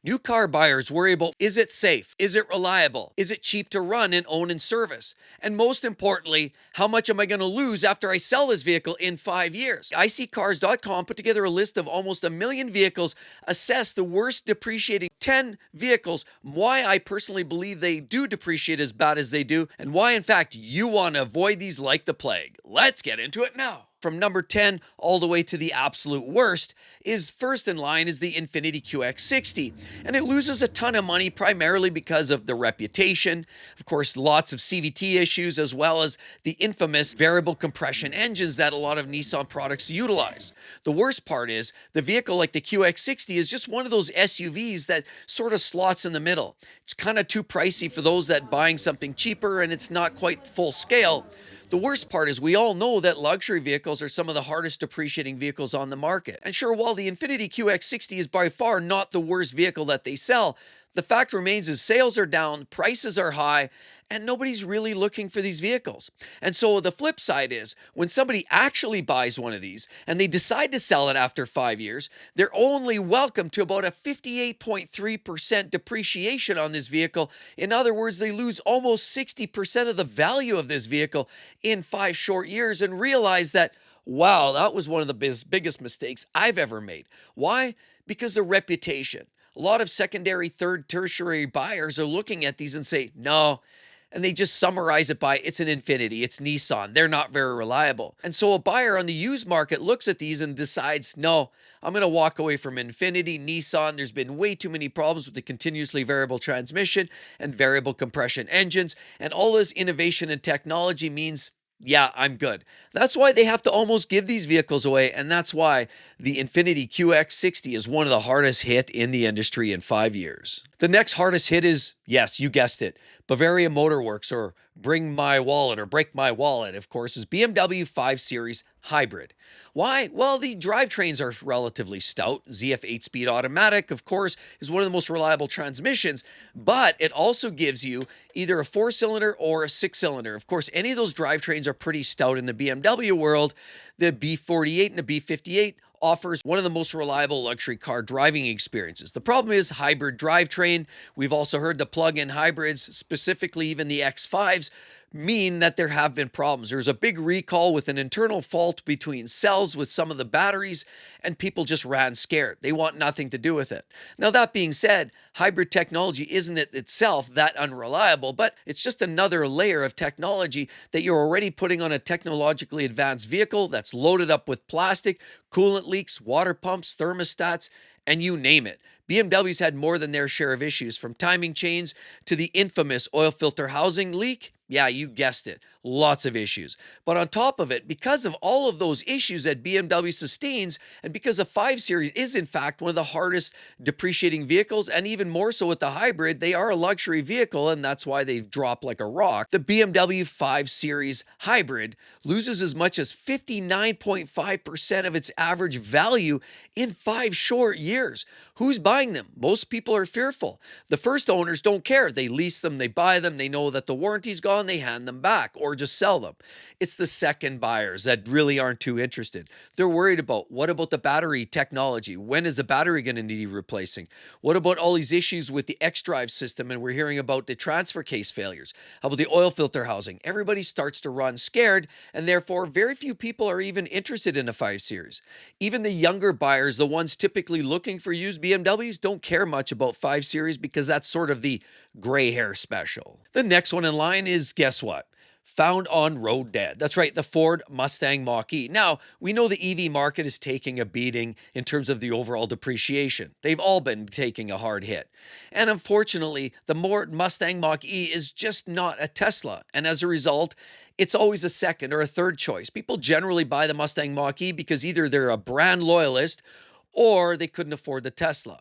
New car buyers worry about, is it safe? Is it reliable? Is it cheap to run and own and service? And most importantly, how much am I going to lose after I sell this vehicle in 5 years? iSeeCars.com put together a list of almost 1 million vehicles, assessed the worst depreciating 10 vehicles, why I personally believe they do depreciate as bad as they do, and why in fact you want to avoid these like the plague. Let's get into it now. From number 10 all the way to the absolute worst is first in line is the Infiniti QX60. And it loses a ton of money primarily because of the reputation, of course, lots of CVT issues, as well as the infamous variable compression engines that a lot of Nissan products utilize. The worst part is the vehicle like the QX60 is just one of those SUVs that sort of slots in the middle. It's kind of too pricey for those that buying something cheaper, and it's not quite full scale. The worst part is we all know that luxury vehicles are some of the hardest depreciating vehicles on the market. And sure, while the Infiniti QX60 is by far not the worst vehicle that they sell, the fact remains is sales are down, prices are high, and nobody's really looking for these vehicles. And so the flip side is when somebody actually buys one of these and they decide to sell it after 5 years, they're only welcome to about a 58.3% depreciation on this vehicle. In other words, they lose almost 60% of the value of this vehicle in 5 short years and realize that, wow, that was one of the biggest mistakes I've ever made. Why? Because the reputation. A lot of secondary, third, tertiary buyers are looking at these and say, no. And they just summarize it by, it's an Infiniti, it's Nissan, they're not very reliable. And so a buyer on the used market looks at these and decides, no, I'm going to walk away from Infiniti, Nissan. There's been way too many problems with the continuously variable transmission and variable compression engines. And all this innovation and technology means, yeah, I'm good. That's why they have to almost give these vehicles away, and that's why the Infiniti QX60 is one of the hardest hit in the industry in 5 years. The next hardest hit is, yes, you guessed it, Bavaria Motor Works, or Bring My Wallet, or Break My Wallet, of course, is BMW 5 Series Hybrid. Why? Well, the drivetrains are relatively stout. ZF 8-speed automatic, of course, is one of the most reliable transmissions, but it also gives you either a 4-cylinder or a 6-cylinder. Of course, any of those drivetrains are pretty stout in the BMW world. The B48 and the B58 offers one of the most reliable luxury car driving experiences. The problem is hybrid drivetrain. We've also heard the plug-in hybrids, specifically even the X5s, mean that there have been problems. There's a big recall with an internal fault between cells with some of the batteries, and people just ran scared. They want nothing to do with it. Now, that being said, hybrid technology isn't it itself that unreliable, but it's just another layer of technology that you're already putting on a technologically advanced vehicle that's loaded up with plastic, coolant leaks, water pumps, thermostats, and you name it. BMW's had more than their share of issues, from timing chains to the infamous oil filter housing leak. Yeah, you guessed it. Lots of issues. But on top of it, because of all of those issues that BMW sustains, and because the 5 Series is in fact one of the hardest depreciating vehicles, and even more so with the hybrid, they are a luxury vehicle, and that's why they've dropped like a rock. The BMW 5 Series Hybrid loses as much as 59.5% of its average value in 5 short years. Who's buying them? Most people are fearful. The first owners don't care. They lease them, they buy them, they know that the warranty's gone, they hand them back or just sell them. It's the second buyers that really aren't too interested. They're worried about, what about the battery technology? When is the battery going to need replacing? What about all these issues with the X-Drive system? And we're hearing about the transfer case failures. How about the oil filter housing? Everybody starts to run scared, and therefore very few people are even interested in a 5 Series. Even the younger buyers, the ones typically looking for used BMWs, don't care much about 5 Series because that's sort of the gray hair special. The next one in line is, guess what? Found on road dead. That's right, the Ford Mustang Mach-E. Now, we know the EV market is taking a beating in terms of the overall depreciation. They've all been taking a hard hit. And unfortunately, the Mustang Mach-E is just not a Tesla. And as a result, it's always a second or a third choice. People generally buy the Mustang Mach-E because either they're a brand loyalist or they couldn't afford the Tesla.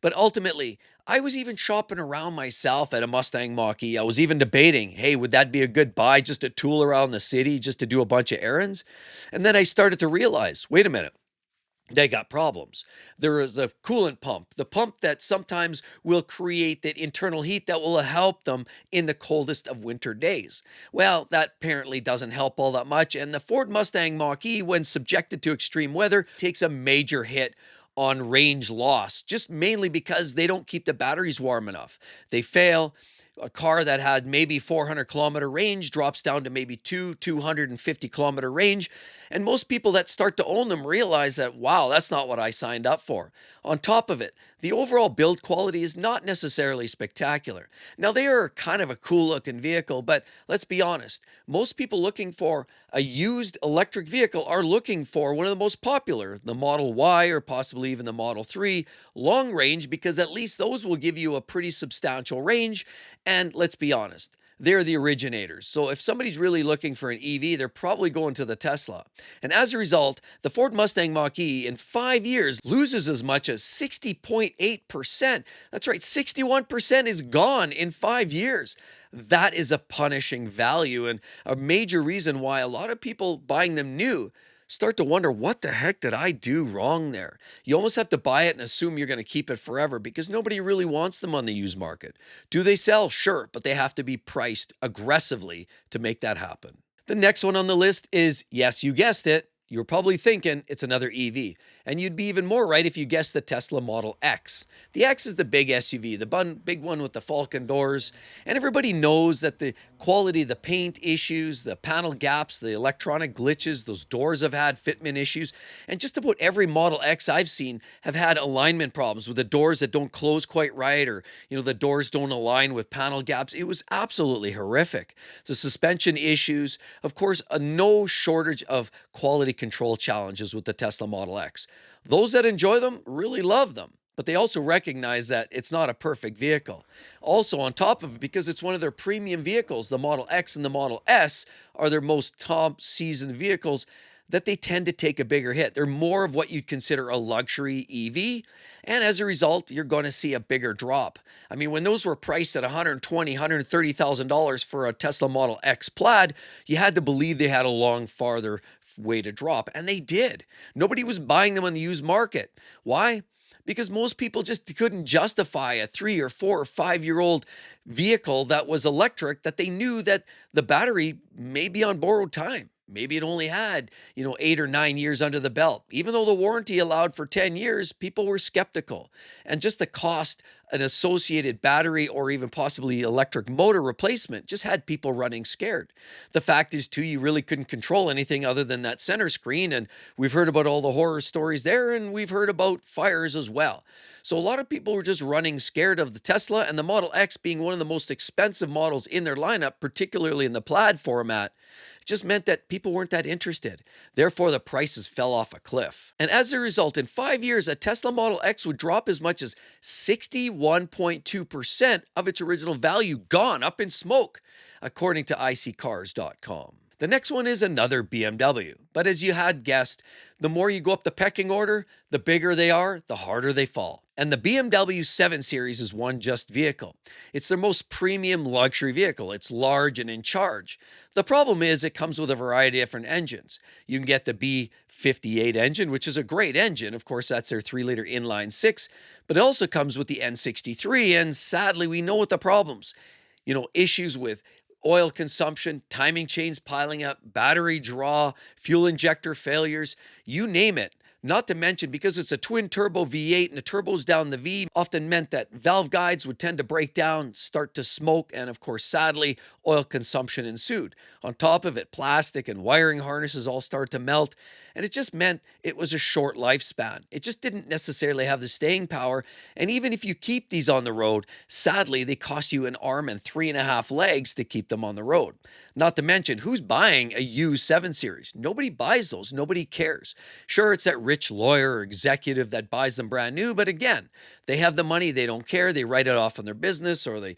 But ultimately, I was even shopping around myself at a Mustang Mach-E. I was even debating, hey, would that be a good buy, just a tool around the city, just to do a bunch of errands? And then I started to realize, wait a minute, they got problems. There is a coolant pump, the pump that sometimes will create that internal heat that will help them in the coldest of winter days. Well, that apparently doesn't help all that much, and the Ford Mustang Mach-E, when subjected to extreme weather, takes a major hit on range loss, just mainly because they don't keep the batteries warm enough. They fail. A car that had maybe 400-kilometer range drops down to maybe 250-kilometer range. And most people that start to own them realize that, wow, that's not what I signed up for. On top of it, the overall build quality is not necessarily spectacular. Now, they are kind of a cool looking vehicle, but let's be honest, most people looking for a used electric vehicle are looking for one of the most popular, the Model Y or possibly even the Model 3 long range, because at least those will give you a pretty substantial range. And let's be honest, they're the originators. So if somebody's really looking for an EV, they're probably going to the Tesla. And as a result, the Ford Mustang Mach-E in 5 years loses as much as 60.8%. That's right, 61% is gone in 5 years. That is a punishing value and a major reason why a lot of people buying them new start to wonder, what the heck did I do wrong there? You almost have to buy it and assume you're going to keep it forever because nobody really wants them on the used market. Do they sell? Sure, but they have to be priced aggressively to make that happen. The next one on the list is, yes, you guessed it, you're probably thinking it's another EV. And you'd be even more right if you guessed the Tesla Model X. The X is the big SUV, the big one with the Falcon doors. And everybody knows that the quality, the paint issues, the panel gaps, the electronic glitches, those doors have had fitment issues. And just about every Model X I've seen have had alignment problems with the doors that don't close quite right, or the doors don't align with panel gaps. It was absolutely horrific. The suspension issues, of course, no shortage of quality control challenges with the Tesla Model X. Those that enjoy them really love them, but they also recognize that it's not a perfect vehicle. Also, on top of it, because it's one of their premium vehicles, the Model X and the Model S are their most top seasoned vehicles, that they tend to take a bigger hit. They're more of what you'd consider a luxury EV, and as a result, you're going to see a bigger drop. I mean, when those were priced at $120,000, $130,000 for a Tesla Model X Plaid, you had to believe they had a long, farther way to drop, and they did. Nobody was buying them on the used market. Why? Because most people just couldn't justify a 3 or 4 or 5-year-old vehicle that was electric, that they knew that the battery may be on borrowed time. Maybe it only had, 8 or 9 years under the belt. Even though the warranty allowed for 10 years, people were skeptical. And just the cost, an associated battery or even possibly electric motor replacement just had people running scared. The fact is, too, you really couldn't control anything other than that center screen. And we've heard about all the horror stories there, and we've heard about fires as well. So a lot of people were just running scared of the Tesla, and the Model X being one of the most expensive models in their lineup, particularly in the Plaid format, just meant that people weren't that interested. Therefore, the prices fell off a cliff. And as a result, in 5 years, a Tesla Model X would drop as much as 61.2% of its original value, gone up in smoke, according to iSeeCars.com. The next one is another BMW. But as you had guessed, the more you go up the pecking order, the bigger they are, the harder they fall. And the BMW 7 Series is one just vehicle. It's their most premium luxury vehicle. It's large and in charge. The problem is it comes with a variety of different engines. You can get the B58 engine, which is a great engine. Of course, that's their 3-liter inline 6. But it also comes with the N63. And sadly, we know what the problems. Issues with oil consumption, timing chains piling up, battery draw, fuel injector failures, you name it. Not to mention, because it's a twin-turbo V8 and the turbos down the V often meant that valve guides would tend to break down, start to smoke, and of course, sadly, oil consumption ensued. On top of it, plastic and wiring harnesses all start to melt, and it just meant it was a short lifespan. It just didn't necessarily have the staying power, and even if you keep these on the road, sadly, they cost you an arm and 3.5 legs to keep them on the road. Not to mention, who's buying a used 7 Series? Nobody buys those. Nobody cares. Sure, it's that rich lawyer or executive that buys them brand new, but again, they have the money. They don't care. They write it off on their business, or they,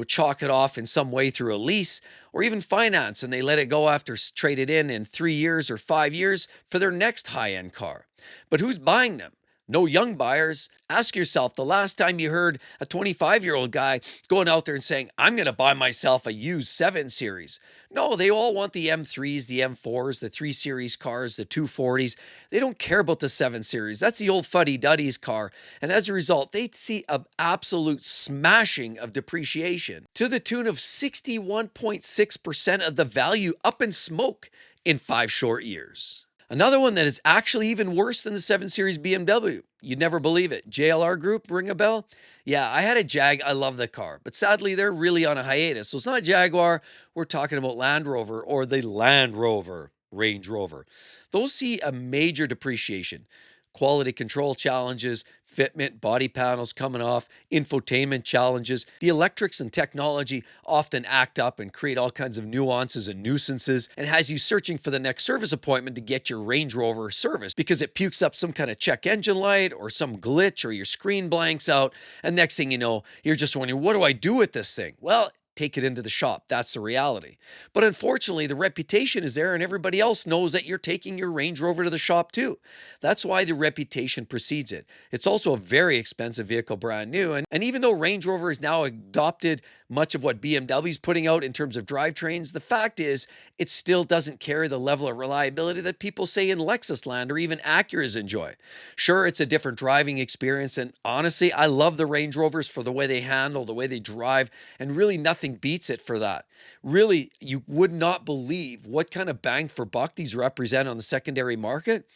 chalk it off in some way through a lease or even finance, and they let it go after trade it in 3 years or 5 years for their next high-end car. But who's buying them? No young buyers. Ask yourself the last time you heard a 25-year-old guy going out there and saying, I'm going to buy myself a used 7 Series. No, they all want the M3s, the M4s, the 3 Series cars, the 240s. They don't care about the 7 Series. That's the old fuddy-duddy's car. And as a result, they see an absolute smashing of depreciation to the tune of 61.6% of the value up in smoke in 5 short years. Another one that is actually even worse than the 7 Series BMW. You'd never believe it. JLR Group, ring a bell? Yeah, I had a Jag. I love the car. But sadly, they're really on a hiatus. So it's not Jaguar. We're talking about Land Rover or the Land Rover Range Rover. Those see a major depreciation. Quality control challenges, fitment, body panels coming off, infotainment challenges. The electrics and technology often act up and create all kinds of nuances and nuisances and has you searching for the next service appointment to get your Range Rover serviced because it pukes up some kind of check engine light or some glitch or your screen blanks out. And next thing you know, you're just wondering, what do I do with this thing? Well, take it into the shop. That's the reality. But unfortunately, the reputation is there and everybody else knows that you're taking your Range Rover to the shop too. That's why the reputation precedes it. It's also a very expensive vehicle brand new. And even though Range Rover has now adopted much of what BMW is putting out in terms of drivetrains, the fact is it still doesn't carry the level of reliability that people say in Lexus land or even Acuras enjoy. Sure, it's a different driving experience, and honestly, I love the Range Rovers for the way they handle, the way they drive, and really nothing beats it for that. Really, you would not believe what kind of bang for buck these represent on the secondary market.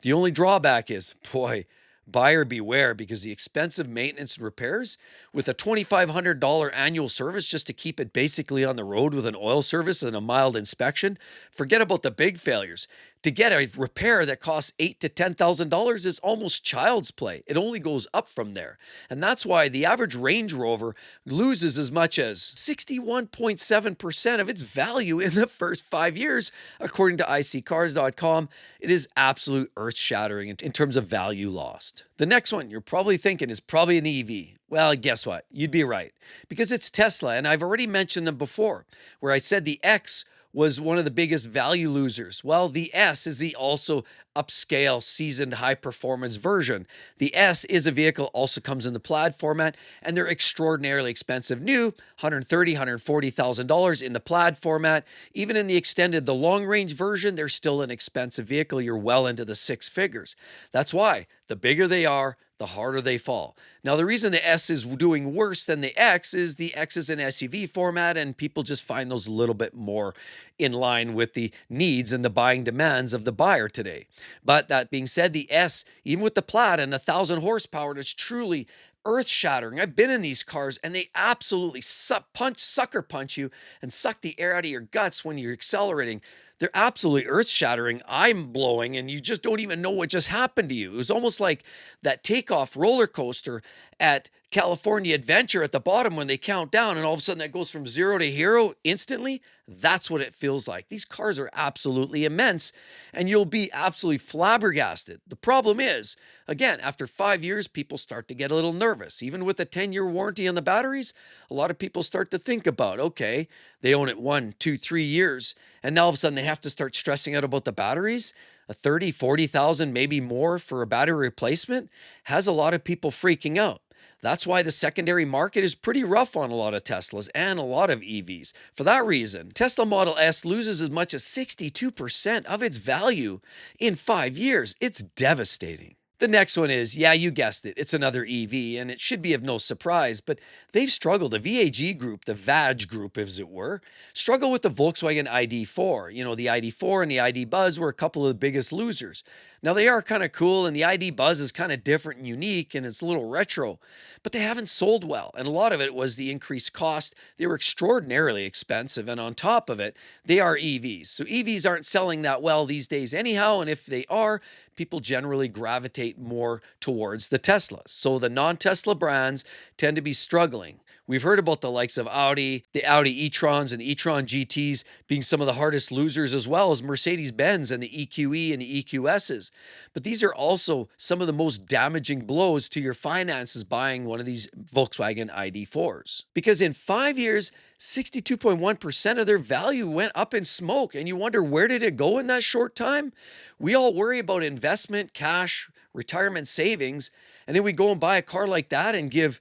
The only drawback is, boy, buyer beware, because the expensive maintenance and repairs with a $2,500 annual service just to keep it basically on the road with an oil service and a mild inspection, forget about the big failures. To get a repair that costs $8,000 to $10,000 is almost child's play. It only goes up from there. And that's why the average Range Rover loses as much as 61.7% of its value in the first 5 years, according to iSeeCars.com. It is absolute earth-shattering in terms of value lost. The next one you're probably thinking is probably an EV. Well, guess what? You'd be right. Because it's Tesla, and I've already mentioned them before, where I said the X was one of the biggest value losers. Well, the S is the also upscale, seasoned, high-performance version. The S is a vehicle, also comes in the Plaid format, and they're extraordinarily expensive new, $130,000, $140,000 in the Plaid format. Even in the extended, the long-range version, they're still an expensive vehicle. You're well into the six figures. That's why the bigger they are, the harder they fall. Now, the reason the S is doing worse than the X is the X is an SUV format, and people just find those a little bit more in line with the needs and the buying demands of the buyer today. But that being said, the S, even with the Plaid and 1,000 horsepower, it's truly earth-shattering. I've been in these cars, and they absolutely sucker punch you and suck the air out of your guts when you're accelerating. They're absolutely earth-shattering, mind-blowing, and you just don't even know what just happened to you. It was almost like that takeoff roller coaster at California Adventure at the bottom when they count down, and all of a sudden that goes from 0 to hero instantly. That's what it feels like. These cars are absolutely immense, and you'll be absolutely flabbergasted. The problem is, again, after 5 years, people start to get a little nervous. Even with a 10-year warranty on the batteries, a lot of people start to think about, okay, they own it 1, 2, 3 years, and now all of a sudden they have to start stressing out about the batteries. A 30, 40,000, maybe more for a battery replacement has a lot of people freaking out. That's why the secondary market is pretty rough on a lot of Teslas and a lot of EVs. For that reason, Tesla Model S loses as much as 62% of its value in 5 years. It's devastating. The next one is, yeah, you guessed it, it's another EV, and it should be of no surprise, but they've struggled. The VAG group, the VAG group, as it were, struggle with the Volkswagen ID4. You know, the ID4 and the ID Buzz were a couple of the biggest losers. Now, they are kind of cool, and the ID Buzz is kind of different and unique, and it's a little retro, but they haven't sold well, and a lot of it was the increased cost. They were extraordinarily expensive, and on top of it, they are EVs. So EVs aren't selling that well these days anyhow, and if they are, people generally gravitate more towards the Teslas. So the non-Tesla brands tend to be struggling. We've heard about the likes of Audi, the Audi e-trons and the e-tron GTs being some of the hardest losers, as well as Mercedes-Benz and the EQE and the EQSs. But these are also some of the most damaging blows to your finances buying one of these Volkswagen ID4s. Because in 5 years, 62.1% of their value went up in smoke. And you wonder, where did it go in that short time? We all worry about investment, cash, retirement savings, and then we go and buy a car like that and give,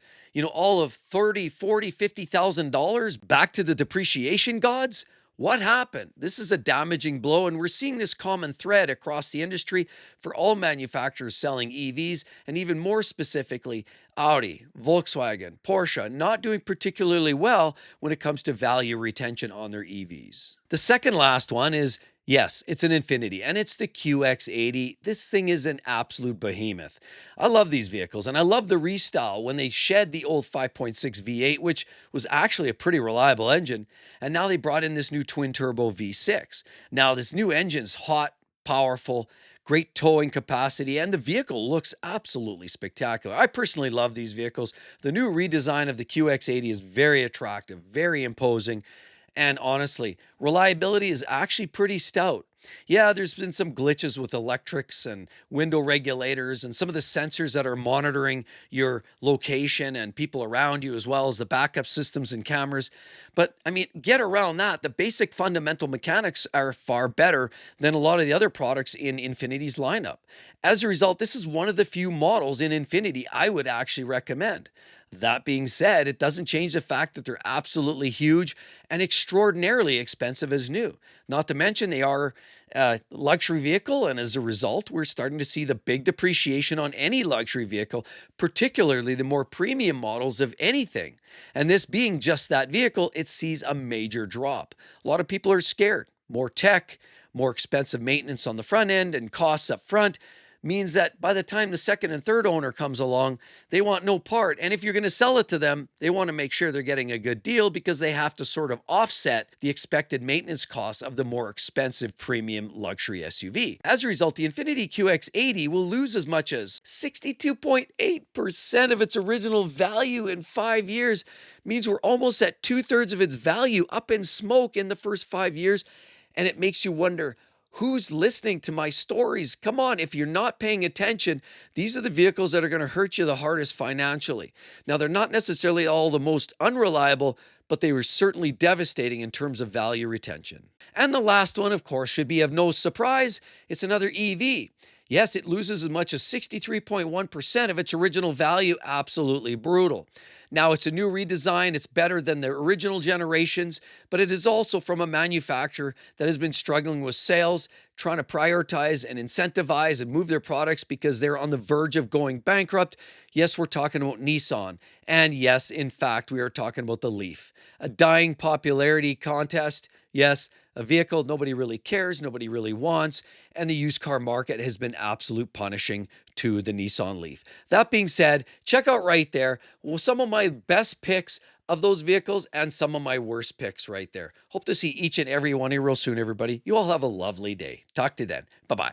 all of $30,000, $40,000, $50,000 back to the depreciation gods? What happened? This is a damaging blow, and we're seeing this common thread across the industry for all manufacturers selling EVs, and even more specifically, Audi, Volkswagen, Porsche, not doing particularly well when it comes to value retention on their EVs. The second last one is Yes, it's an Infiniti, and it's the QX80. This thing is an absolute behemoth. I love these vehicles, and I love the restyle when they shed the old 5.6 V8, which was actually a pretty reliable engine, and now they brought in this new twin-turbo V6. Now, this new engine's hot, powerful, great towing capacity, and the vehicle looks absolutely spectacular. I personally love these vehicles. The new redesign of the QX80 is very attractive, very imposing, and honestly, reliability is actually pretty stout. Yeah, there's been some glitches with electrics and window regulators and some of the sensors that are monitoring your location and people around you, as well as the backup systems and cameras. But I mean, get around that. The basic fundamental mechanics are far better than a lot of the other products in Infiniti's lineup. As a result, this is one of the few models in Infiniti I would actually recommend. That being said, it doesn't change the fact that they're absolutely huge and extraordinarily expensive as new. Not to mention, they are a luxury vehicle, and as a result, we're starting to see the big depreciation on any luxury vehicle, particularly the more premium models of anything. And this being just that vehicle, it sees a major drop. A lot of people are scared. More tech, more expensive maintenance on the front end, and costs up front means that by the time the second and third owner comes along, they want no part. And if you're going to sell it to them, they want to make sure they're getting a good deal because they have to sort of offset the expected maintenance costs of the more expensive premium luxury SUV. As a result, the Infiniti QX80 will lose as much as 62.8% of its original value in 5 years. Means we're almost at 2/3 of its value up in smoke in the first 5 years. And it makes you wonder, who's listening to my stories? Come on, if you're not paying attention, these are the vehicles that are going to hurt you the hardest financially. Now, they're not necessarily all the most unreliable, but they were certainly devastating in terms of value retention. And the last one, of course, should be of no surprise. It's another EV. Yes, it loses as much as 63.1% of its original value. Absolutely brutal. Now, it's a new redesign. It's better than the original generations, but it is also from a manufacturer that has been struggling with sales, trying to prioritize and incentivize and move their products because they're on the verge of going bankrupt. Yes, we're talking about Nissan. And yes, in fact, we are talking about the Leaf. A dying popularity contest. Yes, a vehicle nobody really cares, nobody really wants, and the used car market has been absolute punishing to the Nissan Leaf. That being said, check out right there some of my best picks of those vehicles and some of my worst picks right there. Hope to see each and every one of you real soon, everybody. You all have a lovely day. Talk to you then. Bye-bye.